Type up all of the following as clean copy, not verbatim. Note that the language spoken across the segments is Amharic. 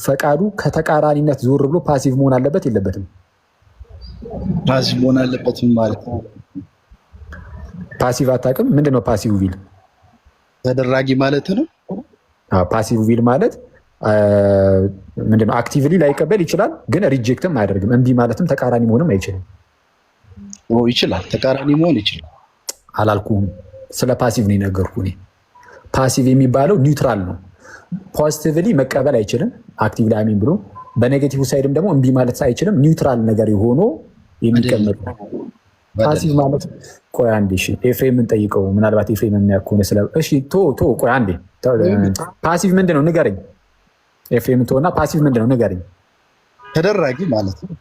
ፈቃዱ ከተቃራኒነት ዞር ብሎ ፓሲቭ መሆን አለበት የለበትም? ፓሲቭ መሆን አለበትም ማለት ነው። ፓሲቭ አታውቅም? ምንድነው ፓሲቭ ዊል? ተደራጊ ማለት ነው። ፓሲቭ ዊል ማለት ምንድነው? አክቲቭሊ ላይቀበል ይችላል፣ ግን ሪጀክትም አያደርግም። እምቢ ማለትም ተቃራኒ መሆንም አይችልም። ይችላል፣ ተቃራኒ መሆን ይችላል። አላልኩም፣ ስለ ፓሲቭ ነው የነገርኩህ እኔ። ፓሲቭ የሚባለው ኒውትራል ነው። ፖዚቲቭሊ መቀበል አይችልም፣ አክቲቭሊ አሚን ብሎ፣ በኔጌቲቭ ሳይድም ደግሞ እምቢ ማለት አይችልም። ኒውትራል ነገር የሆኖ የሚቀመጥ ፓሲቭ ማለት። ቆይ አንዴ እሺ፣ ኤፍሬምን ጠይቀው፣ ምናልባት ኤፍሬም የሚያውቅ ከሆነ ስለ እሺ፣ ቆይ አንዴ፣ ፓሲቭ ምንድን ነው ንገረኝ። ኤፍሬም ተወና፣ ፓሲቭ ምንድን ነው ንገረኝ። ተደራጊ ማለት ነው።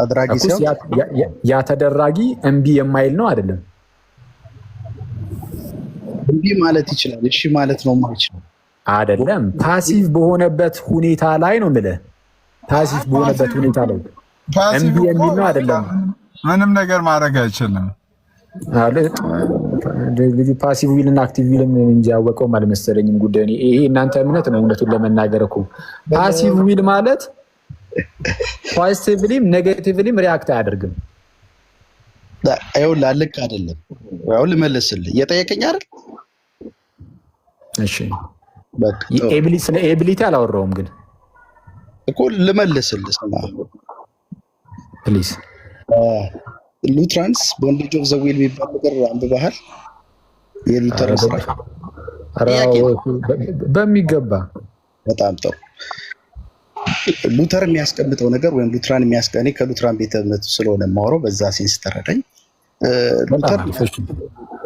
አድራጊ ሲሆን ያ ተደራጊ እምቢ የማይል ነው አይደለም? እምቢ ማለት ይችላል፣ እሺ ማለት ነው የማይችለው አይደለም። ፓሲቭ በሆነበት ሁኔታ ላይ ነው የምልህ። ፓሲቭ በሆነበት ሁኔታ ላይ እምቢ የሚል ነው አይደለም? ምንም ነገር ማድረግ አይችልም። ልጁ ፓሲቭ ዊልና አክቲቭ ዊልን እንጂ ያወቀውም አልመሰለኝም ጉዳዩ። ይሄ እናንተ እምነት ነው። እውነቱን ለመናገር እኮ ፓሲቭ ዊል ማለት ፖዚቲቭሊም ኔጌቲቭሊም ሪአክት አያደርግም። ይኸውልህ ልክ አይደለም። ይኸውልህ ልመልስልህ፣ እየጠየቀኝ አይደል? እሺ ስለ ኤቢሊቲ አላወራውም፣ ግን እኮ ልመልስልህ። ስማ ፕሊዝ። ሉትራንስ ቦንዴጅ ኦፍ ዘ ዊል የሚባል ነገር አንብበሃል? የሉተር ስራ በሚገባ። በጣም ጥሩ። ሉተር የሚያስቀምጠው ነገር ወይም ሉትራን የሚያስቀምጠው ከሉትራን ቤተ እምነቱ ስለሆነ የማወራው በዛ ሴንስ ተረዳኝ።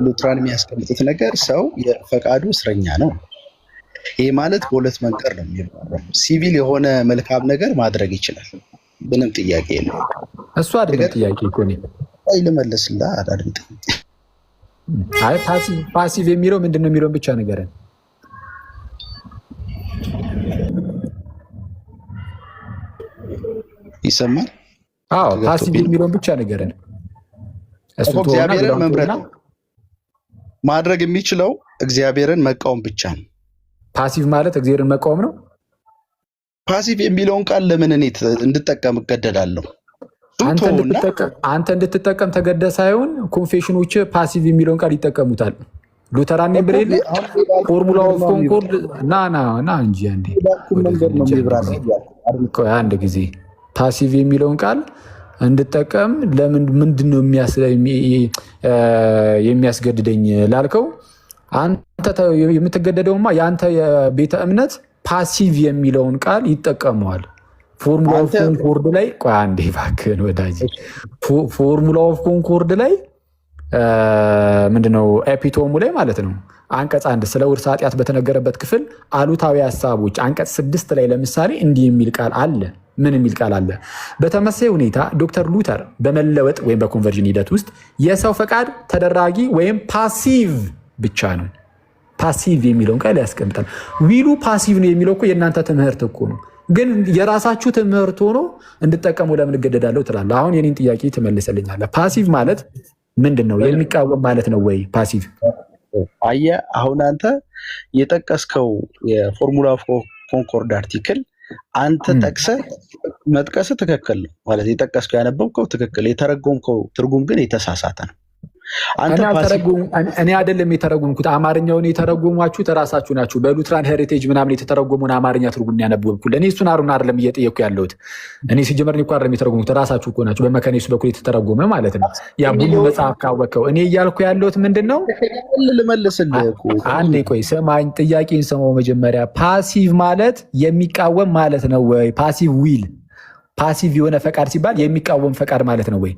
ሉትራን የሚያስቀምጡት ነገር ሰው የፈቃዱ እስረኛ ነው። ይህ ማለት በሁለት መንገድ ነው የሚባለው። ሲቪል የሆነ መልካም ነገር ማድረግ ይችላል፣ ምንም ጥያቄ የለው። እሱ አይደለም ጥያቄ እኮ ነው። አይ ልመልስልህ፣ አዳምጠኝ። አይ ፓሲቭ የሚለው ምንድነው የሚለውን ብቻ ንገረን። ይሰማል? አዎ ፓሲቭ የሚለውን ብቻ ንገረን። እግዚአብሔርን መምረጥ ማድረግ የሚችለው እግዚአብሔርን መቃወም ብቻ ነው። ፓሲቭ ማለት እግዚአብሔርን መቃወም ነው። ፓሲቭ የሚለውን ቃል ለምን እኔ እንድጠቀም እገደዳለሁ? አንተ እንድትጠቀም ተገደ ሳይሆን ኮንፌሽኖች ፓሲቭ የሚለውን ቃል ይጠቀሙታል። ሉተራን ብሬል ፎርሙላ ኦፍ ኮንኮርድ ና እንጂ አንድ ጊዜ ፓሲቭ የሚለውን ቃል እንድጠቀም ምንድን ነው የሚያስገድደኝ ላልከው፣ አንተ የምትገደደውማ የአንተ የቤተ እምነት ፓሲቭ የሚለውን ቃል ይጠቀመዋል። ፎርሙላ ኦፍ ኮንኮርድ ላይ ቆይ አንዴ እባክህን ወዳጅ፣ ፎርሙላ ኦፍ ኮንኮርድ ላይ ምንድነው ኤፒቶሙ ላይ ማለት ነው አንቀጽ 1 ስለ ውርስ ኃጢአት በተነገረበት ክፍል አሉታዊ ሀሳቦች አንቀጽ 6 ላይ ለምሳሌ እንዲህ የሚል ቃል አለ። ምን የሚል ቃል አለ? በተመሳሳይ ሁኔታ ዶክተር ሉተር በመለወጥ ወይም በኮንቨርዥን ሂደት ውስጥ የሰው ፈቃድ ተደራጊ ወይም ፓሲቭ ብቻ ነው። ፓሲቭ የሚለውን ቃል ያስቀምጣል። ዊሉ ፓሲቭ ነው የሚለው እኮ የእናንተ ትምህርት እኮ ነው። ግን የራሳችሁ ትምህርት ሆኖ እንድጠቀሙ ለምን እገደዳለሁ ትላለህ? አሁን የኔን ጥያቄ ትመልሰልኛለህ። ፓሲቭ ማለት ምንድን ነው? የሚቃወም ማለት ነው ወይ ፓሲቭ? አየህ አሁን አንተ የጠቀስከው የፎርሙላ ኦፍ ኮንኮርድ አርቲክል አንተ ጠቅሰህ መጥቀስህ ትክክል ነው ማለት የጠቀስከው ያነበብከው ትክክል፣ የተረጎምከው ትርጉም ግን የተሳሳተ ነው። እኔ አይደለም የተረጎምኩት፣ አማርኛውን የተረጎሟችሁት እራሳችሁ ናችሁ። በሉትራን ሄሪቴጅ ምናምን የተተረጎመውን አማርኛ ትርጉም ያነበብኩት እኔ እሱን አይደለም እየጠየኩ ያለሁት። እኔ ሲጀመር እኮ አይደለም የተረጎምኩት፣ እራሳችሁ እኮ ናችሁ። በመካነ ኢየሱስ በኩል የተተረጎመ ማለት ነው። ያ ቡሉ መጽሐፍ ካወቀው እኔ እያልኩ ያለሁት ምንድን ነው? ልመልስልህ እኮ አንዴ ቆይ ሰማኝ፣ ጥያቄን ሰማው መጀመሪያ። ፓሲቭ ማለት የሚቃወም ማለት ነው ወይ? ፓሲቭ ዊል፣ ፓሲቭ የሆነ ፈቃድ ሲባል የሚቃወም ፈቃድ ማለት ነው ወይ?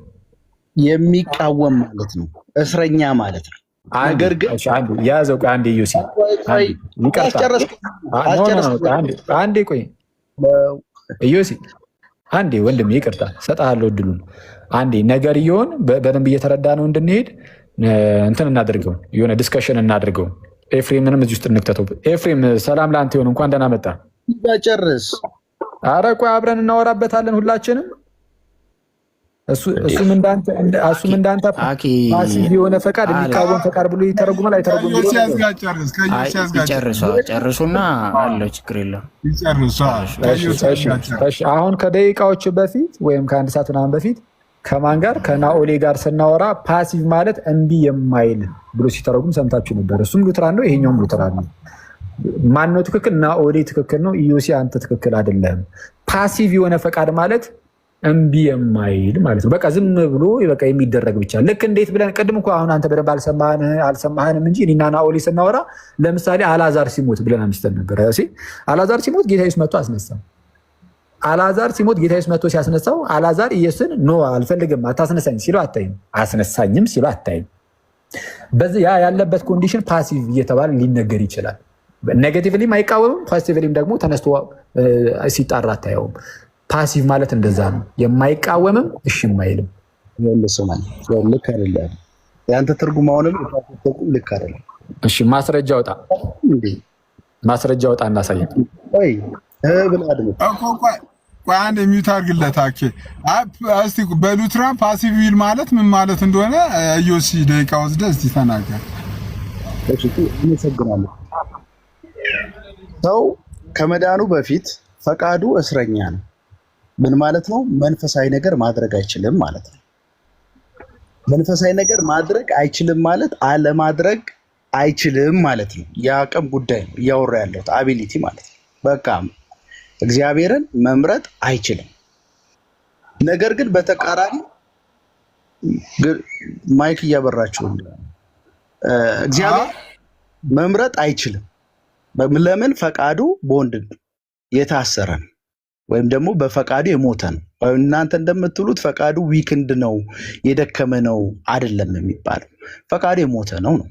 የሚቃወም ማለት ነው፣ እስረኛ ማለት ነው። ነገር ግን ያዘው አንዴ ዮሲ አንዴ ቆይ ዮሲ አንዴ ወንድም ይቅርታ ሰጣለሁ እድሉን። አንዴ ነገርየውን በደንብ እየተረዳ ነው እንድንሄድ እንትን እናድርገው፣ የሆነ ዲስከሽን እናድርገው። ኤፍሬምንም እዚህ ውስጥ እንክተተው። ኤፍሬም ሰላም ለአንተ ይሁን፣ እንኳን ደህና መጣ። ጨርስ። ኧረ ቆይ አብረን እናወራበታለን ሁላችንም። እሱም እንዳንተ ፓሲቭ የሆነ ፈቃድ የሚቃወም ፈቃድ ብሎ ይተረጉማል አይተረጉም? ጨርሱና አለው ችግር የለም። አሁን ከደቂቃዎች በፊት ወይም ከአንድ ሰዓት ምናምን በፊት ከማን ጋር ከናኦሌ ጋር ስናወራ ፓሲቭ ማለት እምቢ የማይል ብሎ ሲተረጉም ሰምታችሁ ነበር። እሱም ሉትራን ነው፣ ይሄኛውም ሉትራን ነው። ማነው ትክክል? ናኦሌ ትክክል ነው። ኢዮሲ አንተ ትክክል አይደለም። ፓሲቭ የሆነ ፈቃድ ማለት እምቢ የማይል ማለት ነው። በቃ ዝም ብሎ በቃ የሚደረግ ብቻ። ልክ እንዴት ብለን ቅድም እኮ አሁን አንተ በደንብ አልሰማህንም እንጂ እኔና ናኦሌ ስናወራ ለምሳሌ አልዓዛር ሲሞት ብለን አንስተን ነበር። አልዓዛር ሲሞት ጌታ ኢየሱስ መጥቶ አስነሳው። አልዓዛር ሲሞት ጌታ ኢየሱስ መጥቶ ሲያስነሳው አልዓዛር ኢየሱስን ኖ አልፈልግም አታስነሳኝ ሲለው አታይም፣ አስነሳኝም ሲለው አታይም። በዚህ ያ ያለበት ኮንዲሽን ፓሲቭ እየተባለ ሊነገር ይችላል። ኔጌቲቭሊም አይቃወምም፣ ፖዚቲቭሊም ደግሞ ተነስቶ ሲጣራ አታየውም። ፓሲቭ ማለት እንደዛ ነው። የማይቃወምም እሺ የማይልም። ልክ አይደለም። የአንተ ትርጉም አሁንም ልክ አይደለም። እሺ ማስረጃ አውጣ፣ ማስረጃ አውጣ እናሳየን። ቆይ አንድ የሚዩት አድርግለት። እስቲ በሉትራን ፓሲቭ ዊል ማለት ምን ማለት እንደሆነ ኢዮሲ ደቂቃ ወስደህ እስቲ ተናገር። አመሰግናለሁ። ሰው ከመዳኑ በፊት ፈቃዱ እስረኛ ነው። ምን ማለት ነው? መንፈሳዊ ነገር ማድረግ አይችልም ማለት ነው። መንፈሳዊ ነገር ማድረግ አይችልም ማለት አለማድረግ አይችልም ማለት ነው። የአቅም ጉዳይ ነው እያወራ ያለሁት፣ አቢሊቲ ማለት ነው። በቃ እግዚአብሔርን መምረጥ አይችልም። ነገር ግን በተቃራኒ ማይክ እያበራችሁ እግዚአብሔር መምረጥ አይችልም። ለምን? ፈቃዱ በወንድ የታሰረ ነው፣ ወይም ደግሞ በፈቃዱ የሞተ ነው። እናንተ እንደምትሉት ፈቃዱ ዊክንድ ነው የደከመ ነው አይደለም የሚባለው። ፈቃዱ የሞተ ነው ነው።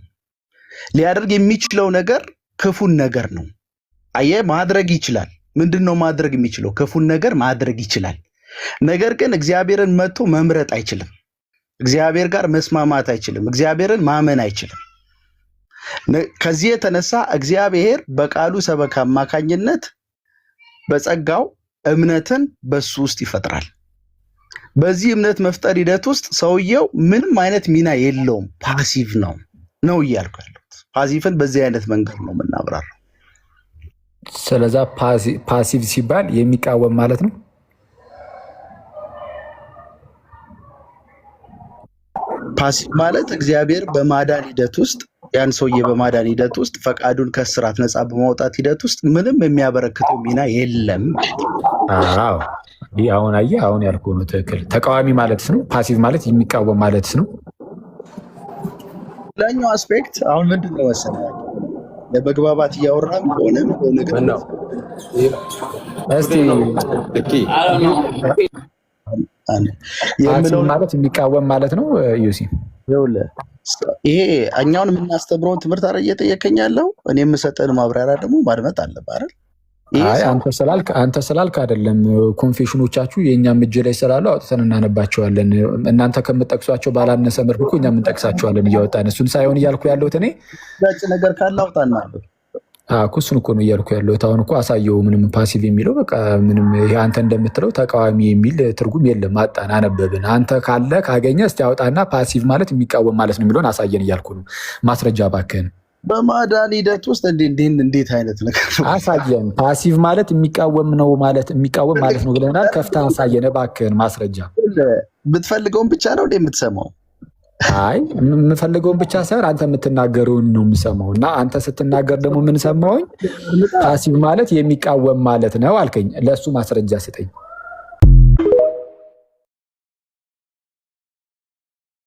ሊያደርግ የሚችለው ነገር ክፉን ነገር ነው። አየህ፣ ማድረግ ይችላል። ምንድነው ማድረግ የሚችለው? ክፉን ነገር ማድረግ ይችላል። ነገር ግን እግዚአብሔርን መጥቶ መምረጥ አይችልም። እግዚአብሔር ጋር መስማማት አይችልም። እግዚአብሔርን ማመን አይችልም። ከዚህ የተነሳ እግዚአብሔር በቃሉ ሰበካ አማካኝነት በጸጋው እምነትን በሱ ውስጥ ይፈጥራል። በዚህ እምነት መፍጠር ሂደት ውስጥ ሰውየው ምንም አይነት ሚና የለውም፣ ፓሲቭ ነው እያልኩ ያለሁት። ፓሲቭን በዚህ አይነት መንገድ ነው የምናብራራው። ስለዛ ፓሲቭ ሲባል የሚቃወም ማለት ነው። ፓሲቭ ማለት እግዚአብሔር በማዳን ሂደት ውስጥ ያን ሰውዬ በማዳን ሂደት ውስጥ ፈቃዱን ከስራት ነፃ በማውጣት ሂደት ውስጥ ምንም የሚያበረክተው ሚና የለም። አሁን አየህ፣ አሁን ያልኩህ ነው ትክክል። ተቃዋሚ ማለትስ ነው። ፓሲቭ ማለት የሚቃወም ማለትስ ነው። ሌላኛው አስፔክት አሁን ምንድን ነው መሰለህ፣ ለመግባባት እያወራን ከሆነ ነገር ነው። ማለት የሚቃወም ማለት ነው። ዩሲ ይሄ እኛውን የምናስተምረውን ትምህርት አረ እየጠየቀኝ ያለው እኔ የምሰጠን ማብራሪያ ደግሞ ማድመጥ አለብህ አይደል? አንተ ስላልክ አይደለም። ኮንፌሽኖቻችሁ የእኛም እጅ ላይ ስላሉ አውጥተን እናነባቸዋለን። እናንተ ከምጠቅሷቸው ባላነሰ መልኩ እኮ እኛም እንጠቅሳቸዋለን እያወጣን። እሱን ሳይሆን እያልኩ ያለሁት እኔ ነገር ካለ አውጣና እሱን እኮ ነው እያልኩ ያለሁት። አሁን እኮ አሳየው። ምንም ፓሲቭ የሚለው በቃ ምንም አንተ እንደምትለው ተቃዋሚ የሚል ትርጉም የለም። አጣን፣ አነበብን። አንተ ካለ ካገኘ እስቲ አውጣና ፓሲቭ ማለት የሚቃወም ማለት ነው የሚለውን አሳየን እያልኩ ነው። ማስረጃ እባክህን። በማዳን ሂደት ውስጥ እንዴት አይነት ነገር አሳየን። ፓሲቭ ማለት የሚቃወም ነው ማለት የሚቃወም ማለት ነው ብለናል። ከፍተህ አሳየን እባክህን ማስረጃ። የምትፈልገውን ብቻ ነው የምትሰማው? አይ የምፈልገውን ብቻ ሳይሆን አንተ የምትናገረውን ነው የምሰማው። እና አንተ ስትናገር ደግሞ የምንሰማውኝ ፓሲቭ ማለት የሚቃወም ማለት ነው አልከኝ። ለእሱ ማስረጃ ስጠኝ።